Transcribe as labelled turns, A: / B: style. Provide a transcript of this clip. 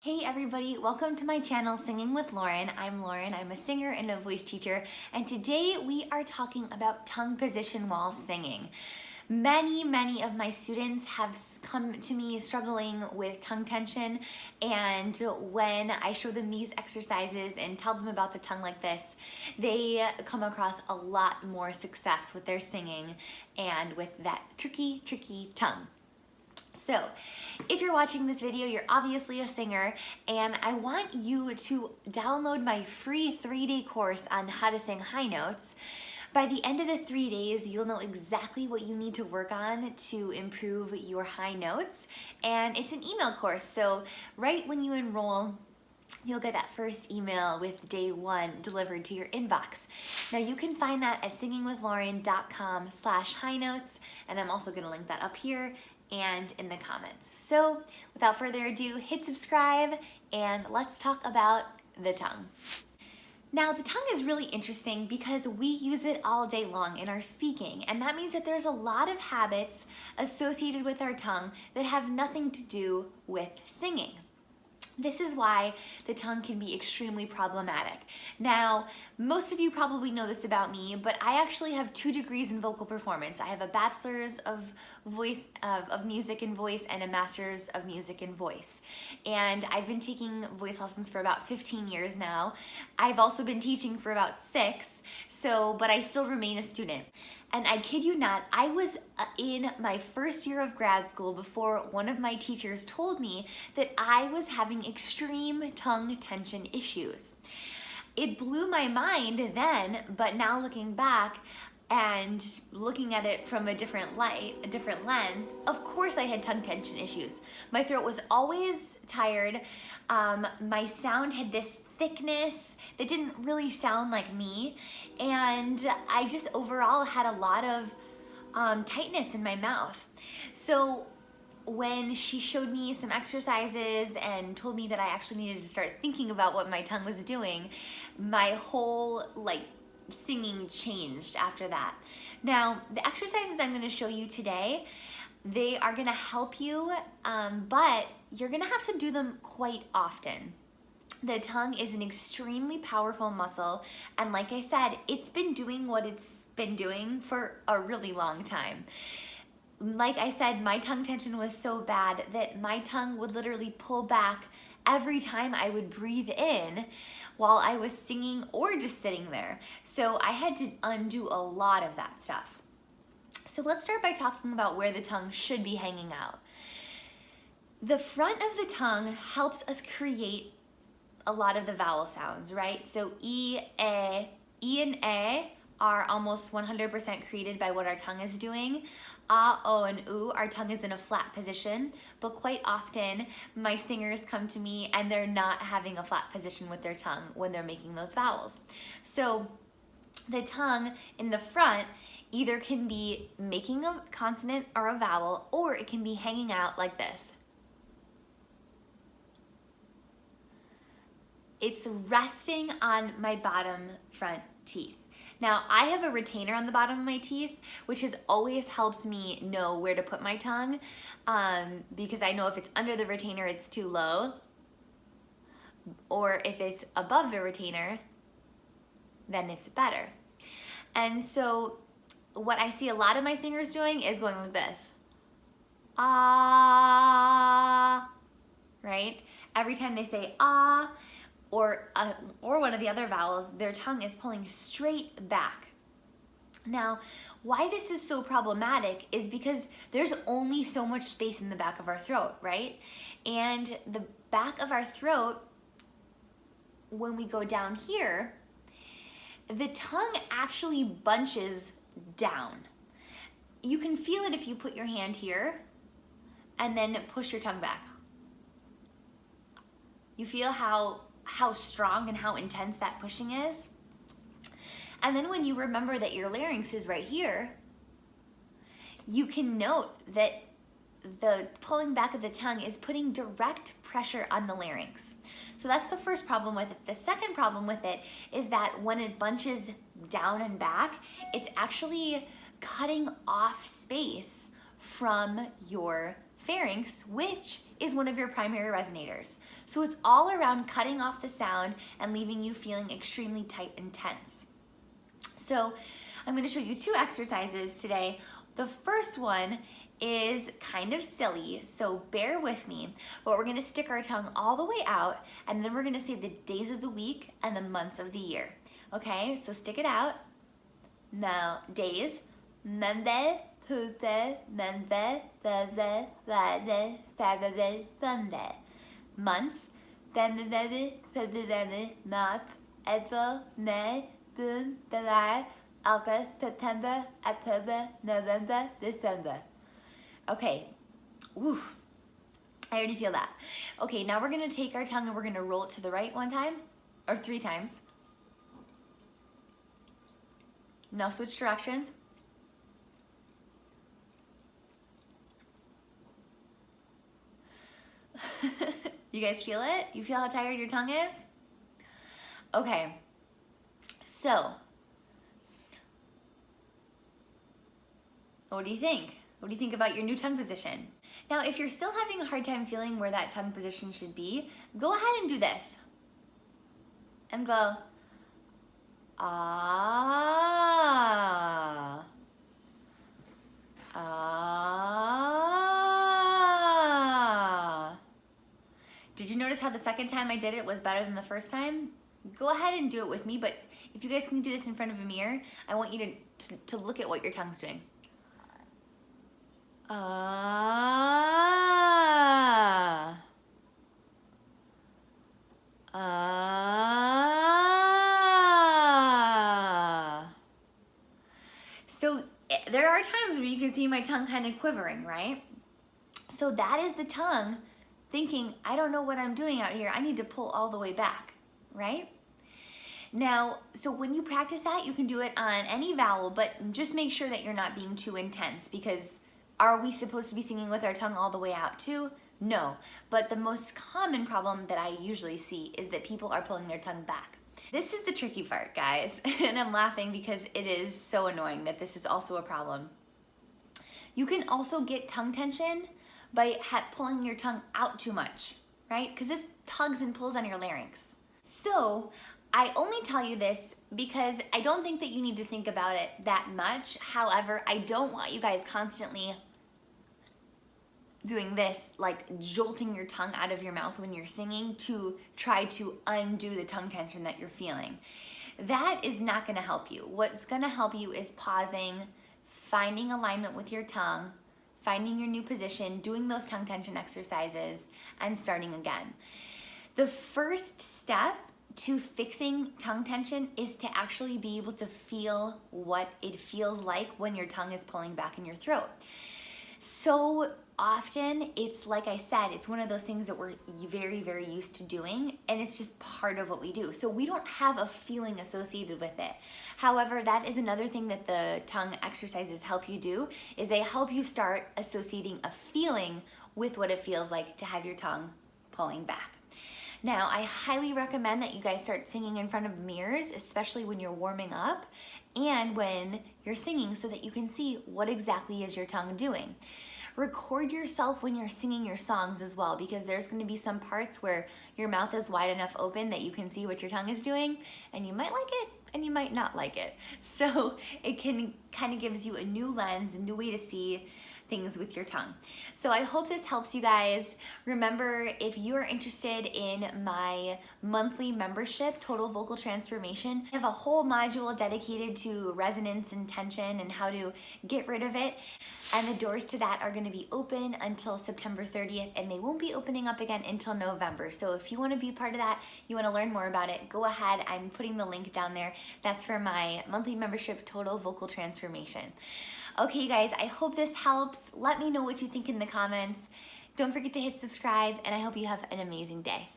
A: Hey everybody, welcome to my channel Singing with Lauren. I'm Lauren, I'm a singer and a voice teacher, and today we are talking about tongue position while singing. Many of my students have come to me struggling with tongue tension, and when I show them these exercises and tell them about the tongue like this, they come across a lot more success with their singing and with that tricky tongue. So, if you're watching this video, you're obviously a singer, and I want you to download my free 3-day course on how to sing high notes. By the end of the 3 days, you'll know exactly what you need to work on to improve your high notes, and it's an email course, so right when you enroll, you'll get that first email with day 1 delivered to your inbox. Now you can find that at singingwithlauren.com/high notes, and I'm also gonna link that up here and in the comments. So without further ado, hit subscribe and let's talk about the tongue. Now the tongue is really interesting because we use it all day long in our speaking, and that means that there's a lot of habits associated with our tongue that have nothing to do with singing. This is why the tongue can be extremely problematic. Now, most of you probably know this about me, but I actually have 2 degrees in vocal performance. I have a bachelor's of music and voice and a master's of music and voice. And I've been taking voice lessons for about 15 years now. I've also been teaching for about 6, but I still remain a student. And I kid you not, I was in my first year of grad school before one of my teachers told me that I was having extreme tongue tension issues. It blew my mind then, but now looking back and looking at it from a different lens, of course I had tongue tension issues. My throat was always tired. My sound had this thickness that didn't really sound like me, and I just overall had a lot of tightness in my mouth. So when she showed me some exercises and told me that I actually needed to start thinking about what my tongue was doing, my whole singing changed after that. Now, the exercises I'm going to show you today, they are going to help you, but you're going to have to do them quite often. The tongue is an extremely powerful muscle, and like I said, it's been doing what it's been doing for a really long time. Like I said, my tongue tension was so bad that my tongue would literally pull back every time I would breathe in while I was singing or just sitting there. So I had to undo a lot of that stuff. So let's start by talking about where the tongue should be hanging out. The front of the tongue helps us create a lot of the vowel sounds, right? So E and A are almost 100% created by what our tongue is doing. A, O, and U, our tongue is in a flat position, but quite often my singers come to me and they're not having a flat position with their tongue when they're making those vowels. So the tongue in the front either can be making a consonant or a vowel, or it can be hanging out like this. It's resting on my bottom front teeth. Now, I have a retainer on the bottom of my teeth, which has always helped me know where to put my tongue, because I know if it's under the retainer, it's too low, or if it's above the retainer, then it's better. And so what I see a lot of my singers doing is going like this. Ah, right? Every time they say ah, or one of the other vowels, their tongue is pulling straight back. Now, why this is so problematic is because there's only so much space in the back of our throat, right? And the back of our throat, when we go down here, the tongue actually bunches down. You can feel it if you put your hand here and then push your tongue back. You feel how strong and how intense that pushing is. And then when you remember that your larynx is right here, you can note that the pulling back of the tongue is putting direct pressure on the larynx. So that's the first problem with it. The second problem with it is that when it bunches down and back, it's actually cutting off space from your pharynx, which is one of your primary resonators. So it's all around cutting off the sound and leaving you feeling extremely tight and tense. So I'm going to show you 2 exercises today. The first one is kind of silly, so bear with me, but we're going to stick our tongue all the way out, and then we're going to say the days of the week and the months of the year. Okay, so stick it out. Now, days, Monday, Tuesday, Wednesday, Thursday, Friday, Saturday, Sunday. Months, January, February, March, April, May, June, July, August, September, October, November, December. Okay, oof, I already feel that. Okay, now we're gonna take our tongue and we're gonna roll it to the right 1 time, or 3 times. Now switch directions. You guys feel it? You feel how tired your tongue is? Okay, so what do you think? What do you think about your new tongue position? Now, if you're still having a hard time feeling where that tongue position should be, go ahead and do this. And go, ah, ah. Did you notice how the second time I did it was better than the first time? Go ahead and do it with me, but if you guys can do this in front of a mirror, I want you to look at what your tongue's doing. Ah. Ah. So there are times where you can see my tongue kind of quivering, right? So that is the tongue thinking, I don't know what I'm doing out here. I need to pull all the way back, right? Now, so when you practice that, you can do it on any vowel, but just make sure that you're not being too intense, because are we supposed to be singing with our tongue all the way out too? No, but the most common problem that I usually see is that people are pulling their tongue back. This is the tricky part, guys, and I'm laughing because it is so annoying that this is also a problem. You can also get tongue tension by pulling your tongue out too much, right? Because this tugs and pulls on your larynx. So I only tell you this because I don't think that you need to think about it that much. However, I don't want you guys constantly doing this, like jolting your tongue out of your mouth when you're singing to try to undo the tongue tension that you're feeling. That is not gonna help you. What's gonna help you is pausing, finding alignment with your tongue, finding your new position, doing those tongue tension exercises, and starting again. The first step to fixing tongue tension is to actually be able to feel what it feels like when your tongue is pulling back in your throat. So often, it's like I said, it's one of those things that we're very, very used to doing, and it's just part of what we do. So we don't have a feeling associated with it. However, that is another thing that the tongue exercises help you do, is they help you start associating a feeling with what it feels like to have your tongue pulling back. Now, I highly recommend that you guys start singing in front of mirrors, especially when you're warming up and when you're singing, so that you can see what exactly is your tongue doing. Record yourself when you're singing your songs as well, because there's going to be some parts where your mouth is wide enough open that you can see what your tongue is doing, and you might like it and you might not like it. So it can kind of gives you a new lens, a new way to see things with your tongue. So I hope this helps you guys. Remember, if you are interested in my monthly membership, Total Vocal Transformation, I have a whole module dedicated to resonance and tension and how to get rid of it. And the doors to that are going to be open until September 30th, and they won't be opening up again until November. So if you want to be part of that, you want to learn more about it, go ahead. I'm putting the link down there. That's for my monthly membership, Total Vocal Transformation. Okay, you guys, I hope this helps. Let me know what you think in the comments. Don't forget to hit subscribe, and I hope you have an amazing day.